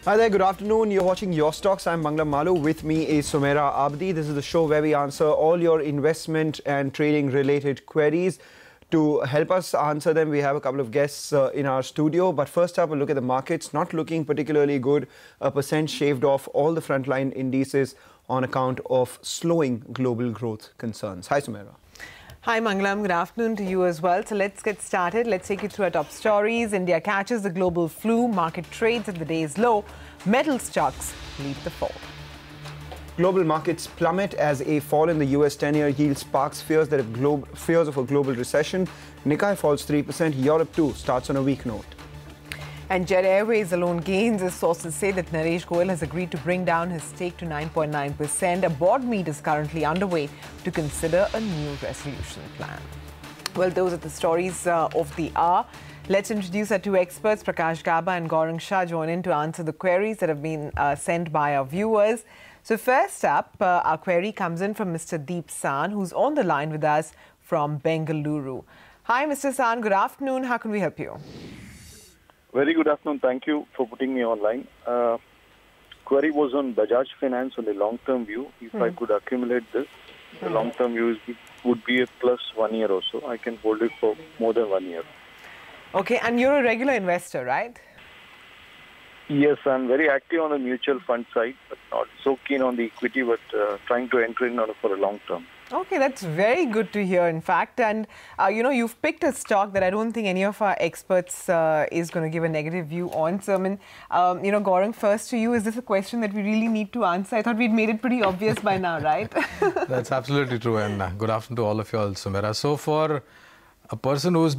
Hi there, good afternoon. You're watching Your Stocks. I'm Manglam Malu. With me is Sumera Abdi. This is the show where we answer all your investment and trading related queries. To help us answer them, we have a couple of guests in our studio. But first up, a look at the markets. Not looking particularly good. 1% shaved off all the frontline indices on account of slowing global growth concerns. Hi, Sumera. Hi Mangalam, good afternoon to you as well. So let's get started. Let's take you through our top stories. India catches the global flu. Market trades at the day's low. Metal stocks lead the fall. Global markets plummet as a fall in the US 10-year yield sparks fears of a global recession. Nikkei falls 3%. Europe too starts on a weak note. And Jet Airways alone gains as sources say that Naresh Goyal has agreed to bring down his stake to 9.9%. A board meet is currently underway to consider a new resolution plan. Well, those are the stories of the hour. Let's introduce our two experts. Prakash Gaba and Gaurang Shah join in to answer the queries that have been sent by our viewers. So first up, our query comes in from Mr. Deep San, who's on the line with us from Bengaluru. Hi, Mr. San. Good afternoon. How can we help you? Very good afternoon. Thank you for putting me online. Query was on Bajaj Finance on the long-term view. If I could accumulate this, the long-term view would be a plus 1 year or so. I can hold it for more than 1 year. Okay, and you're a regular investor, right? Yes, I'm very active on the mutual fund side, but not so keen on the equity, but trying to enter in for a long term. Okay, that's very good to hear, in fact. And, you've picked a stock that I don't think any of our experts is going to give a negative view on. So, I mean, Gaurang, first to you, is this a question that we really need to answer? I thought we'd made it pretty obvious by now, right? That's absolutely true. And good afternoon to all of you all, Sumera. So, for a person who's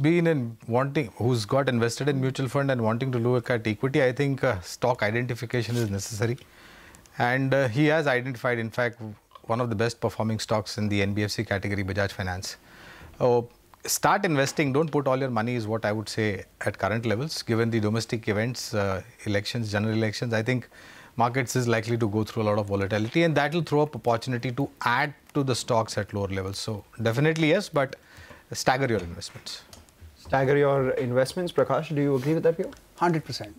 who's got invested in mutual fund and wanting to look at equity, I think stock identification is necessary. And he has identified, in fact, one of the best performing stocks in the NBFC category, Bajaj Finance. Start investing, don't put all your money is what I would say at current levels. Given the domestic events, elections, general elections, I think markets is likely to go through a lot of volatility, and that will throw up opportunity to add to the stocks at lower levels. So definitely yes, but stagger your investments. Stagger your investments. Prakash, do you agree with that view? 100%.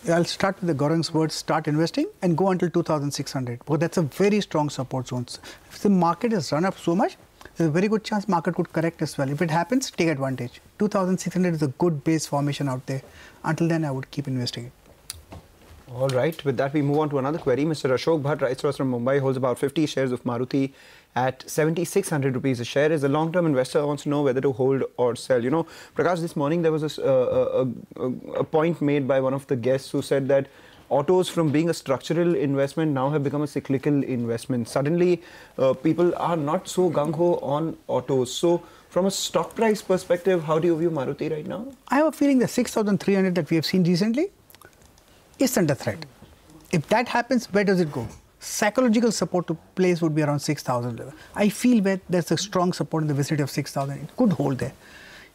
I'll start with the Gaurang's words, start investing and go until 2,600. Well, that's a very strong support zone. If the market has run up so much, there's a very good chance market could correct as well. If it happens, take advantage. 2,600 is a good base formation out there. Until then, I would keep investing it. All right. With that, we move on to another query. Mr. Ashok Bhatt writes to us from Mumbai, holds about 50 shares of Maruti at 7,600 rupees a share. Is a long-term investor wants to know whether to hold or sell. You know, Prakash, this morning there was a point made by one of the guests who said that autos, from being a structural investment, now have become a cyclical investment. Suddenly, people are not so gung-ho on autos. So, from a stock price perspective, how do you view Maruti right now? I have a feeling the 6,300 that we have seen recently is under threat. If that happens, where does it go? Psychological support to place would be around 6,000 level. I feel where there's a strong support in the vicinity of 6,000. It could hold there.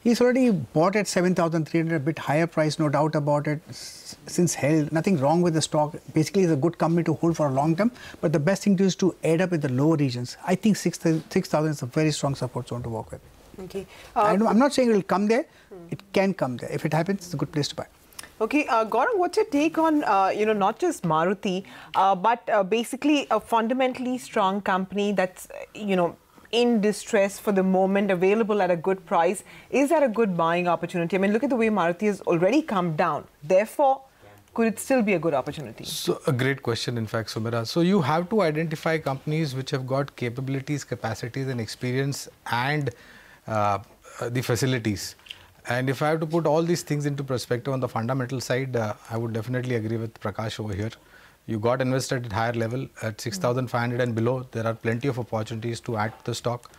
He's already bought at 7,300, a bit higher price, no doubt about it, since held. Nothing wrong with the stock. Basically, it's a good company to hold for a long term. But the best thing to do is to add up with the lower regions. I think 6,000 is a very strong support zone to work with. Okay. I'm not saying it will come there. It can come there. If it happens, it's a good place to buy. Okay, Gaurang, what's your take on, not just Maruti, but basically a fundamentally strong company that's, in distress for the moment, available at a good price? Is that a good buying opportunity? I mean, look at the way Maruti has already come down. Therefore, could it still be a good opportunity? So, a great question, in fact, Sumera. So, you have to identify companies which have got capabilities, capacities and experience and the facilities. And if I have to put all these things into perspective on the fundamental side, I would definitely agree with Prakash over here. You got invested at higher level at 6,500 and below. There are plenty of opportunities to add to the stock.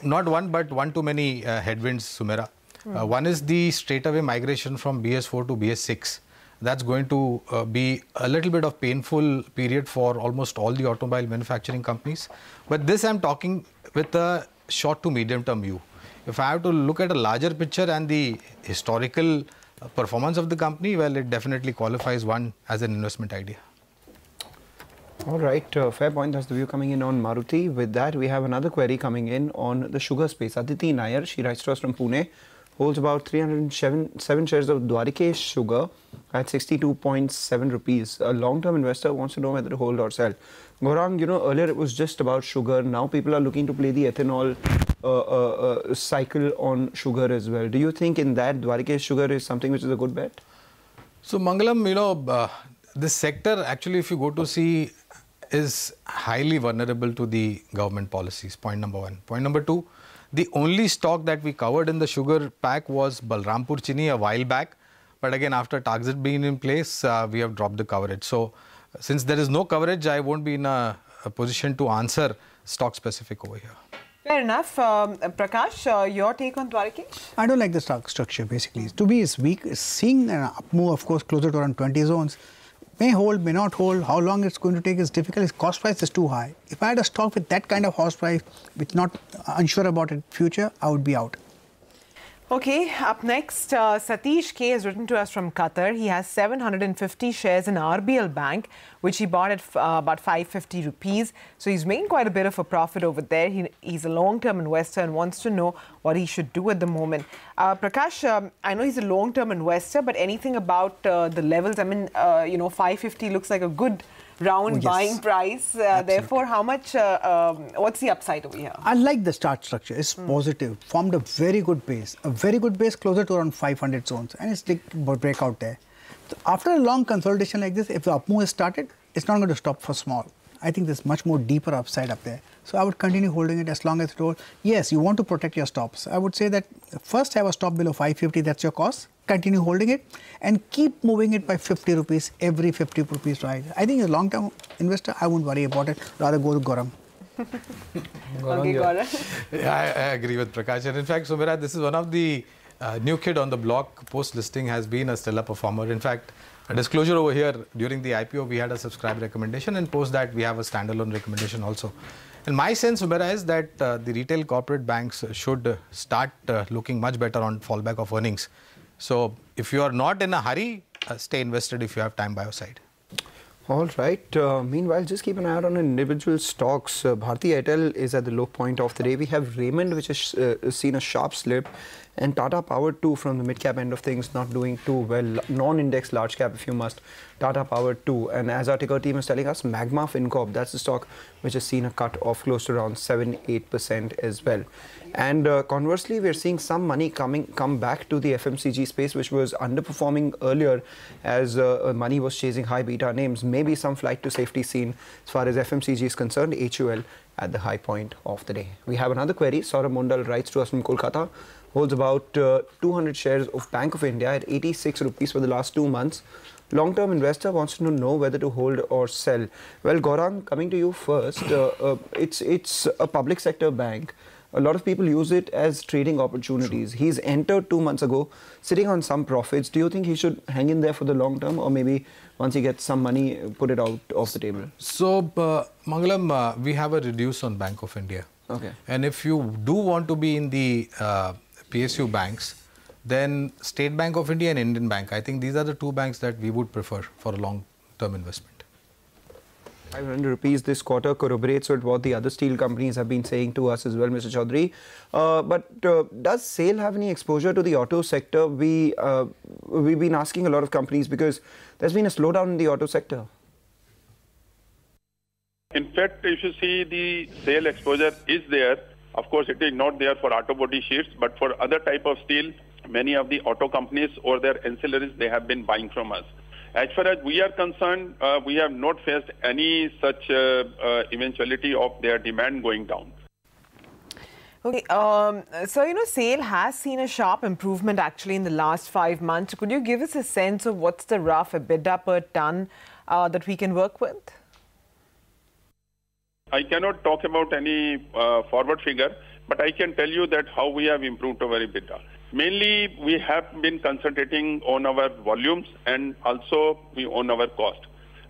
Not one, but one too many headwinds, Sumera. One is the straightaway migration from BS4 to BS6. That's going to be a little bit of painful period for almost all the automobile manufacturing companies. But this I'm talking with a short to medium term view. If I have to look at a larger picture and the historical performance of the company, well, it definitely qualifies one as an investment idea. All right, fair point. That's the view coming in on Maruti. With that, we have another query coming in on the sugar space. Aditi Nair, she writes to us from Pune, holds about 307 shares of Dwarikesh Sugar at 62.7 rupees. A long-term investor wants to know whether to hold or sell. Gaurang, you know, earlier it was just about sugar. Now people are looking to play the ethanol cycle on sugar as well. Do you think in that Dwarikesh Sugar is something which is a good bet? So Mangalam, you know, this sector actually, if you go to see, is highly vulnerable to the government policies, point number one. Point number two, the only stock that we covered in the sugar pack was Balrampur Chini a while back. But again, after Target being in place, we have dropped the coverage. So since there is no coverage, I won't be in a position to answer stock specific over here. Fair enough. Prakash, your take on Dwarikesh? I don't like the stock structure basically. To me, it's weak. Seeing an up move, of course, closer to around 20 zones. May hold, may not hold. How long it's going to take is difficult. Its cost price is too high. If I had a stock with that kind of horse price, with not unsure about its future, I would be out. Okay, up next, Satish K has written to us from Qatar. He has 750 shares in RBL Bank, which he bought at about 550 rupees. So he's making quite a bit of a profit over there. He's a long-term investor and wants to know what he should do at the moment. Prakash, I know he's a long-term investor, but anything about the levels? I mean, you know, 550 looks like a good round buying price. Therefore, how much, what's the upside over here? I like the start structure. It's positive. Formed a very good base. A very good base closer to around 500 zones. And it's big breakout there. So after a long consolidation like this, if the up move is started, it's not going to stop for small. I think there's much more deeper upside up there. So I would continue holding it as long as it holds. Yes, you want to protect your stops. I would say that first have a stop below 550, that's your cost. Continue holding it and keep moving it by 50 rupees, every 50 rupees rise. I think as a long-term investor, I won't worry about it. Rather go to Gaurang. Okay, Gaurang. Yeah, I agree with Prakash. And in fact, Sumira, this is one of the new kid on the block. Post-listing has been a stellar performer. In fact, a disclosure over here, during the IPO, we had a subscribe recommendation, and post that, we have a standalone recommendation also. And my sense, Sumira, is that the retail corporate banks should start looking much better on fallback of earnings. So if you are not in a hurry, stay invested if you have time by your side. All right. Meanwhile, just keep an eye out on individual stocks. Bharti Airtel is at the low point of the day. We have Raymond, which has seen a sharp slip, and Tata Power too, from the mid-cap end of things, not doing too well. Non-index large cap, if you must. Tata Power too. And as our ticker team is telling us, Magma FinCorp, that's the stock which has seen a cut of close to around 7-8% as well. And conversely, we're seeing some money come back to the FMCG space, which was underperforming earlier as money was chasing high beta names. Maybe some flight to safety seen as far as FMCG is concerned. HUL at the high point of the day. We have another query. Saurabh Mondal writes to us from Kolkata. Holds about 200 shares of Bank of India at 86 rupees for the last 2 months. Long-term investor wants to know whether to hold or sell. Well, Gaurang, coming to you first, it's a public sector bank. A lot of people use it as trading opportunities. He's entered 2 months ago, sitting on some profits. Do you think he should hang in there for the long term, or maybe once he gets some money, put it out off the table? So, Mangalam, we have a reduce on Bank of India. Okay. And if you do want to be in the PSU banks, then State Bank of India and Indian Bank, I think these are the two banks that we would prefer for a long-term investment. 500 rupees this quarter corroborates with what the other steel companies have been saying to us as well, Mr. Chaudhary. But does SAIL have any exposure to the auto sector? We've been asking a lot of companies because there's been a slowdown in the auto sector. In fact, if you see, the SAIL exposure is there. Of course, it is not there for auto body sheets, but for other type of steel, many of the auto companies or their ancillaries, they have been buying from us. As far as we are concerned, we have not faced any such eventuality of their demand going down. Okay, so, you know, SAIL has seen a sharp improvement actually in the last 5 months. Could you give us a sense of what's the rough EBITDA per ton that we can work with? I cannot talk about any forward figure, but I can tell you that how we have improved our EBITDA. Mainly, we have been concentrating on our volumes and also on our cost.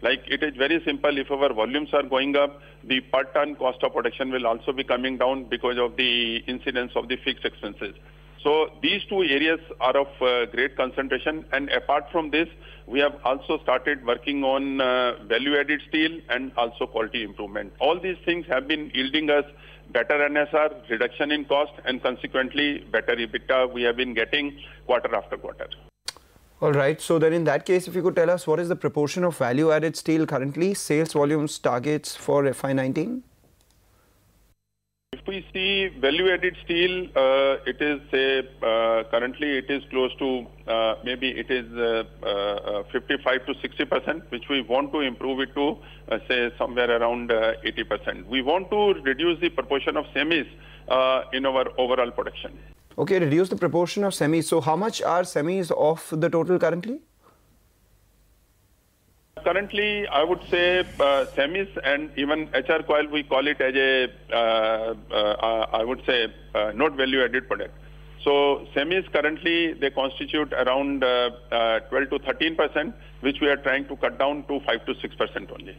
Like, it is very simple. If our volumes are going up, the per ton cost of production will also be coming down because of the incidence of the fixed expenses. So these two areas are of great concentration. And apart from this, we have also started working on value-added steel and also quality improvement. All these things have been yielding us better NSR, reduction in cost, and consequently better EBITDA we have been getting quarter after quarter. All right. So then in that case, if you could tell us what is the proportion of value-added steel currently, sales volumes targets for FY19? If we see value-added steel, it is currently it is close to maybe it is 55 to 60%, which we want to improve it to say somewhere around 80%. We want to reduce the proportion of semis in our overall production. Okay, reduce the proportion of semis. So how much are semis of the total currently? Currently, I would say semis and even HR coil, we call it as a, I would say, not value-added product. So semis currently, they constitute around 12 to 13%, which we are trying to cut down to 5 to 6% only.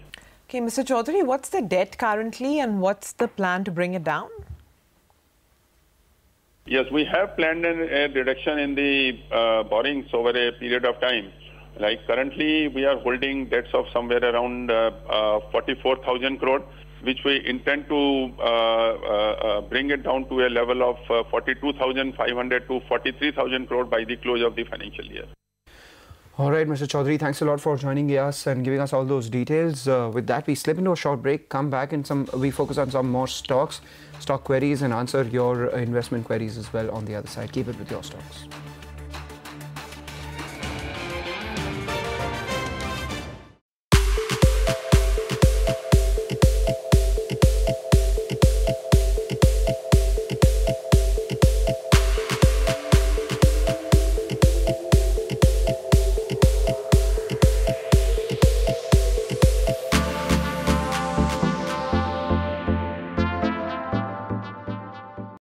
Okay, Mr. Chaudhary, what's the debt currently and what's the plan to bring it down? Yes, we have planned a reduction in the borrowings over a period of time. Like currently, we are holding debts of somewhere around 44,000 crore, which we intend to bring it down to a level of 42,500 to 43,000 crore by the close of the financial year. All right, Mr. Chaudhary, thanks a lot for joining us and giving us all those details. With that, we slip into a short break, come back and we focus on some more stock queries and answer your investment queries as well on the other side. Keep it with your stocks.